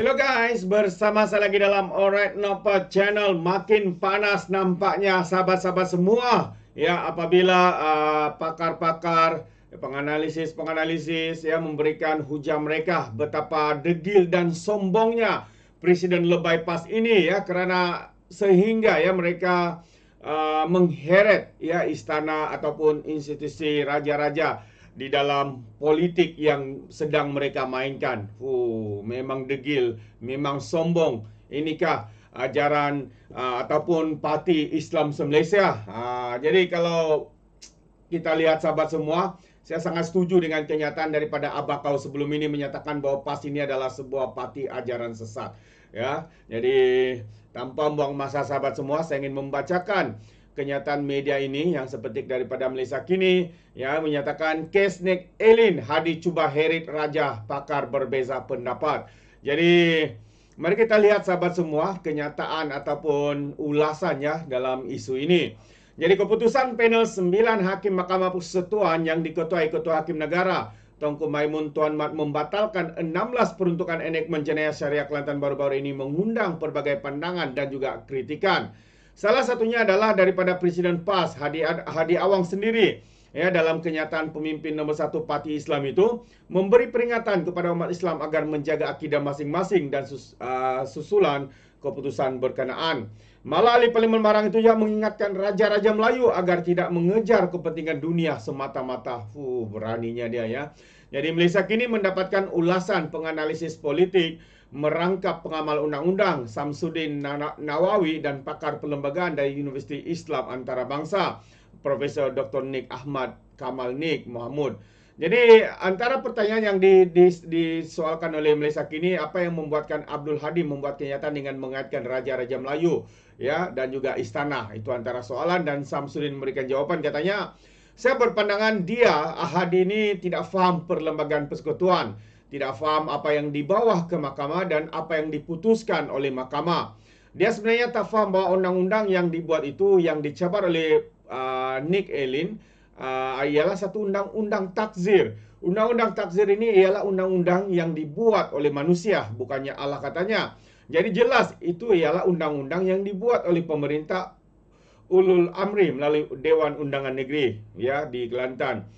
Hello guys, bersama saya lagi dalam Alright Nopa Channel. Makin panas nampaknya sahabat-sahabat semua. Ya, apabila pakar-pakar, penganalisis ya memberikan hujah mereka betapa degil dan sombongnya Presiden lebay pas ini ya, kerana sehingga ya mereka mengheret ya istana ataupun institusi raja-raja di dalam politik yang sedang mereka mainkan. Memang degil, memang sombong. Inikah ajaran ataupun parti Islam se-Malaysia? Jadi kalau kita lihat sahabat semua, saya sangat setuju dengan kenyataan daripada Abakau sebelum ini menyatakan bahawa PAS ini adalah sebuah parti ajaran sesat. Ya, jadi tanpa buang masa sahabat semua, saya ingin membacakan kenyataan media ini yang sepetik daripada Malaysia Kini ya menyatakan kes Nik Elin Hadi cuba heret raja, pakar berbeza pendapat. Jadi mari kita lihat sahabat semua kenyataan ataupun ulasannya dalam isu ini. Jadi keputusan panel 9 Hakim Mahkamah Persekutuan yang diketuai Ketua Hakim Negara Tunku Maimun Tuan Mat membatalkan 16 peruntukan enakmen jenayah syariah Kelantan baru-baru ini mengundang pelbagai pandangan dan juga kritikan. Salah satunya adalah daripada Presiden PAS Hadi Awang sendiri ya, dalam kenyataan pemimpin nombor 1 parti Islam itu memberi peringatan kepada umat Islam agar menjaga akidah masing-masing dan susulan keputusan berkenaan. Malah ahli Parlimen Barang itu yang mengingatkan raja-raja Melayu agar tidak mengejar kepentingan dunia semata-mata. Beraninya dia ya. Jadi Malaysia Kini mendapatkan ulasan penganalisis politik merangkap pengamal undang-undang Samsudin Nawawi dan pakar perlembagaan dari Universiti Islam Antarabangsa Profesor Dr. Nik Ahmad Kamal Nik Muhammad. Jadi antara pertanyaan yang disoalkan oleh Malaysia Kini, apa yang membuatkan Abdul Hadi membuat kenyataan dengan mengaitkan raja-raja Melayu ya dan juga istana, itu antara soalan. Dan Samsudin memberikan jawaban, katanya saya berpandangan dia Hadi ini tidak faham perlembagaan persekutuan, tidak faham apa yang di bawah ke mahkamah dan apa yang diputuskan oleh mahkamah. Dia sebenarnya tak faham bahawa undang-undang yang dibuat itu, yang dicabar oleh Nik Elin, ialah satu undang-undang takzir. Undang-undang takzir ini ialah undang-undang yang dibuat oleh manusia, bukannya Allah katanya. Jadi jelas itu ialah undang-undang yang dibuat oleh pemerintah Ulul Amri melalui Dewan Undangan Negeri ya di Kelantan.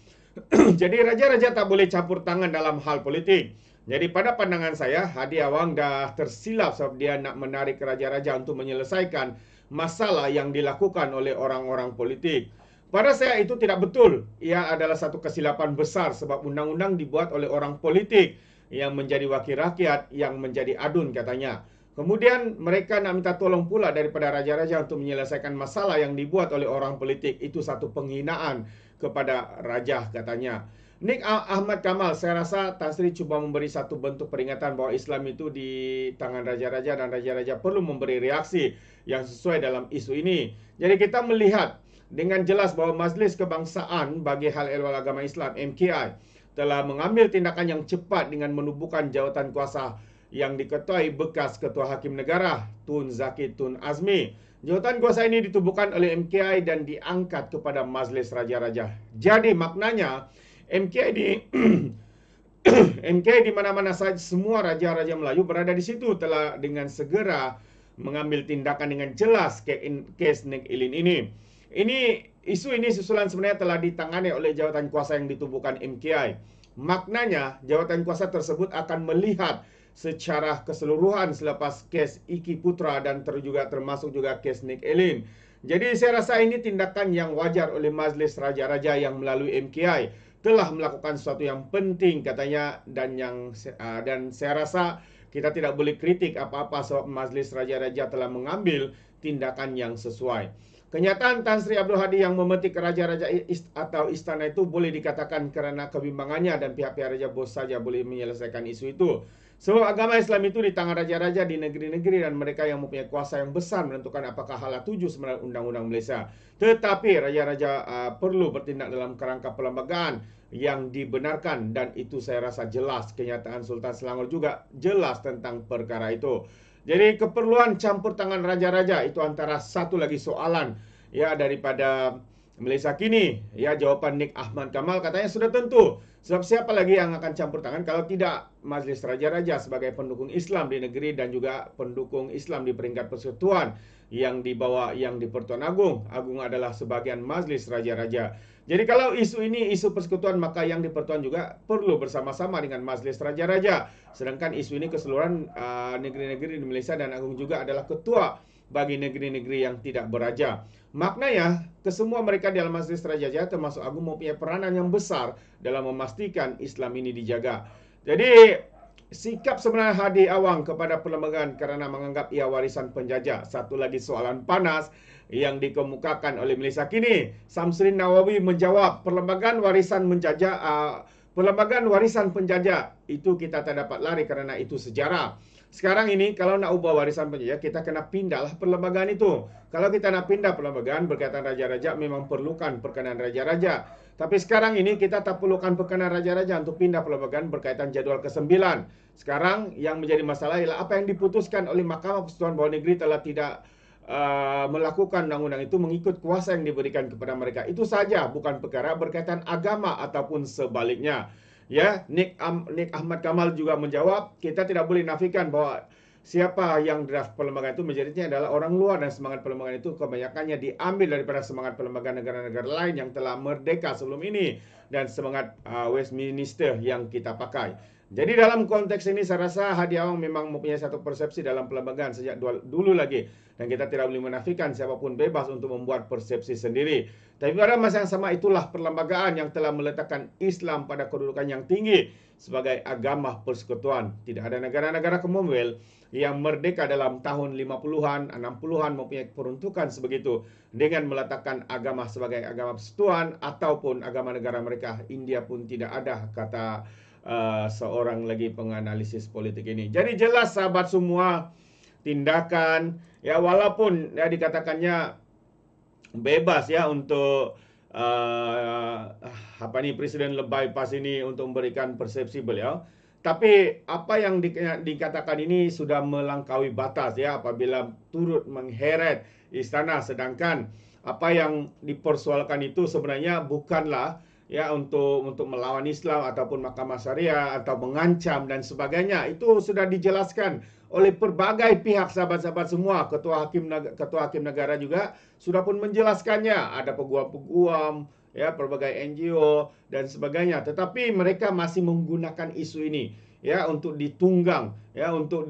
Jadi raja-raja tak boleh campur tangan dalam hal politik. Jadi pada pandangan saya, Hadi Awang dah tersilap sebab dia nak menarik raja-raja untuk menyelesaikan masalah yang dilakukan oleh orang-orang politik. Pada saya itu tidak betul. Ia adalah satu kesilapan besar sebab undang-undang dibuat oleh orang politik yang menjadi wakil rakyat, yang menjadi adun katanya. Kemudian mereka nak minta tolong pula daripada raja-raja untuk menyelesaikan masalah yang dibuat oleh orang politik. Itu satu penghinaan kepada raja katanya. Nik Ahmad Kamal, saya rasa Tan Sri cuba memberi satu bentuk peringatan bahawa Islam itu di tangan raja-raja dan raja-raja perlu memberi reaksi yang sesuai dalam isu ini. Jadi kita melihat dengan jelas bahawa Majlis Kebangsaan bagi Hal Ehwal Agama Islam MKI telah mengambil tindakan yang cepat dengan menubuhkan jawatan kuasa yang diketuai bekas Ketua Hakim Negara Tun Zaki Tun Azmi. Jawatan kuasa ini ditubuhkan oleh MKI dan diangkat kepada Majlis Raja-Raja. Jadi maknanya MKI di MKI di mana-mana saja semua raja-raja Melayu berada di situ telah dengan segera mengambil tindakan dengan jelas kes Nik Elin ini. Isu ini susulan sebenarnya telah ditangani oleh jawatan kuasa yang ditubuhkan MKI. Maknanya jawatan kuasa tersebut akan melihat secara keseluruhan selepas kes Iki Putra dan termasuk juga kes Nik Elin. Jadi saya rasa ini tindakan yang wajar oleh Majlis Raja-Raja yang melalui MKI telah melakukan sesuatu yang penting katanya, dan saya rasa kita tidak boleh kritik apa-apa sebab Majlis Raja-Raja telah mengambil tindakan yang sesuai. Kenyataan Tan Sri Abdul Hadi yang memetik raja-raja atau istana itu boleh dikatakan kerana kebimbangannya dan pihak-pihak raja bos saja boleh menyelesaikan isu itu. Sebab agama Islam itu di tangan raja-raja di negeri-negeri dan mereka yang mempunyai kuasa yang besar menentukan apakah halal tuju sebenarnya undang-undang Malaysia. Tetapi raja-raja perlu bertindak dalam kerangka perlembagaan yang dibenarkan, dan itu saya rasa jelas. Kenyataan Sultan Selangor juga jelas tentang perkara itu. Jadi keperluan campur tangan raja-raja itu antara satu lagi soalan ya daripada Malaysia kini. Ya, jawapan Nik Ahmad Kamal katanya sudah tentu. Sebab siapa lagi yang akan campur tangan kalau tidak Majlis Raja-Raja sebagai pendukung Islam di negeri dan juga pendukung Islam di peringkat persekutuan yang dibawa yang di Pertuan Agong. Agung adalah sebahagian Majlis Raja-Raja. Jadi kalau isu ini isu persekutuan, maka yang di Pertuan juga perlu bersama-sama dengan Majlis Raja-Raja. Sedangkan isu ini keseluruhan negeri-negeri di Malaysia dan Agung juga adalah ketua bagi negeri-negeri yang tidak beraja. Maknanya, kesemua mereka dalam Majlis Raja-Raja termasuk Agung mempunyai peranan yang besar dalam memastikan Islam ini dijaga. Jadi, sikap sebenarnya Hadi Awang kepada perlembagaan kerana menganggap ia warisan penjajah. Satu lagi soalan panas yang dikemukakan oleh Malaysia kini. Samsudin Nawawi menjawab, perlembagaan warisan penjajah itu kita tak dapat lari kerana itu sejarah. Sekarang ini kalau nak ubah warisan penjajah, kita kena pindahlah perlembagaan itu. Kalau kita nak pindah perlembagaan berkaitan raja-raja, memang perlukan perkenan raja-raja. Tapi sekarang ini kita tak perlukan perkenan raja-raja untuk pindah perlembagaan berkaitan jadual ke-9. Sekarang yang menjadi masalah ialah apa yang diputuskan oleh Mahkamah Persekutuan Bawah Negeri telah tidak melakukan undang-undang itu mengikut kuasa yang diberikan kepada mereka. Itu saja, bukan perkara berkaitan agama ataupun sebaliknya. Ya, Nik Ahmad Kamal juga menjawab, kita tidak boleh nafikan bahwa siapa yang draft perlembagaan itu majoritinya adalah orang luar dan semangat perlembagaan itu kebanyakannya diambil daripada semangat perlembagaan negara-negara lain yang telah merdeka sebelum ini dan semangat Westminster yang kita pakai. Jadi dalam konteks ini saya rasa Hadi Awang memang mempunyai satu persepsi dalam perlembagaan sejak dulu lagi. Dan kita tidak boleh menafikan siapapun bebas untuk membuat persepsi sendiri. Tapi pada masa yang sama itulah perlembagaan yang telah meletakkan Islam pada kedudukan yang tinggi sebagai agama persekutuan. Tidak ada negara-negara Commonwealth yang merdeka dalam tahun 50-an, 60-an mempunyai peruntukan sebegitu dengan meletakkan agama sebagai agama persekutuan ataupun agama negara mereka. India pun tidak ada, kata seorang lagi penganalisis politik ini. Jadi jelas sahabat semua, tindakan ya walaupun ya dikatakannya bebas ya untuk Presiden lebay pas ini untuk memberikan persepsi beliau, tapi apa yang dikatakan ini sudah melampaui batas ya apabila turut mengheret istana, sedangkan apa yang dipersoalkan itu sebenarnya bukanlah ya untuk melawan Islam ataupun mahkamah syariah atau mengancam dan sebagainya. Itu sudah dijelaskan oleh berbagai pihak, sahabat-sahabat semua. Ketua hakim negara juga sudah pun menjelaskannya. Ada peguam-peguam, ya, berbagai NGO dan sebagainya. Tetapi mereka masih menggunakan isu ini ya untuk ditunggang, ya untuk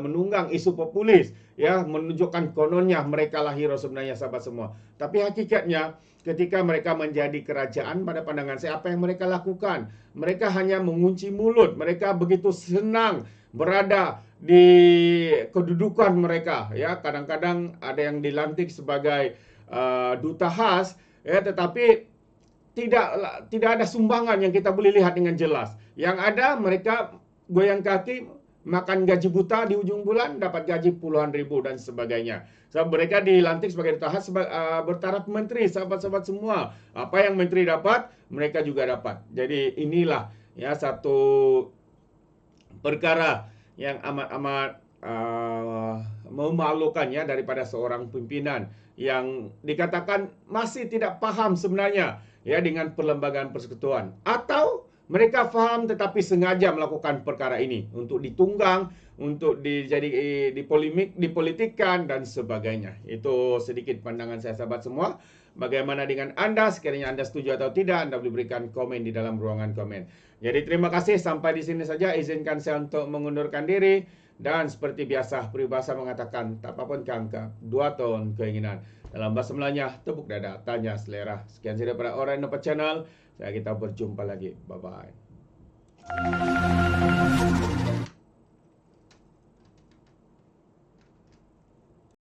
menunggang isu populis, ya menunjukkan kononnya mereka lah hero sebenarnya, sahabat semua. Tapi hakikatnya ketika mereka menjadi kerajaan, pada pandangan saya apa yang mereka lakukan? Mereka hanya mengunci mulut. Mereka begitu senang berada di kedudukan mereka. Ya, kadang-kadang ada yang dilantik sebagai duta khas, ya, tetapi tidak ada sumbangan yang kita boleh lihat dengan jelas. Yang ada mereka goyang kaki, makan gaji buta di ujung bulan, dapat gaji puluhan ribu dan sebagainya. Sebab mereka dilantik sebagai duta khas bertaraf menteri, sahabat-sahabat semua. Apa yang menteri dapat, mereka juga dapat. Jadi inilah ya satu perkara yang amat-amat memalukan ya daripada seorang pimpinan yang dikatakan masih tidak paham sebenarnya ya dengan perlembagaan persekutuan, atau mereka faham tetapi sengaja melakukan perkara ini untuk ditunggang, untuk dipolitikkan dan sebagainya. Itu sedikit pandangan saya, sahabat semua. Bagaimana dengan Anda? Sekiranya Anda setuju atau tidak, Anda boleh berikan komen di dalam ruangan komen. Jadi terima kasih, sampai di sini saja. Izinkan saya untuk mengundurkan diri. Dan seperti biasa, peribahasa mengatakan, tak apapun kanker, 2 tahun keinginan. Dalam bahasa Melayanya, tepuk dada, tanya selera. Sekian saja daripada Alright No Channel. Kita berjumpa lagi. Bye-bye.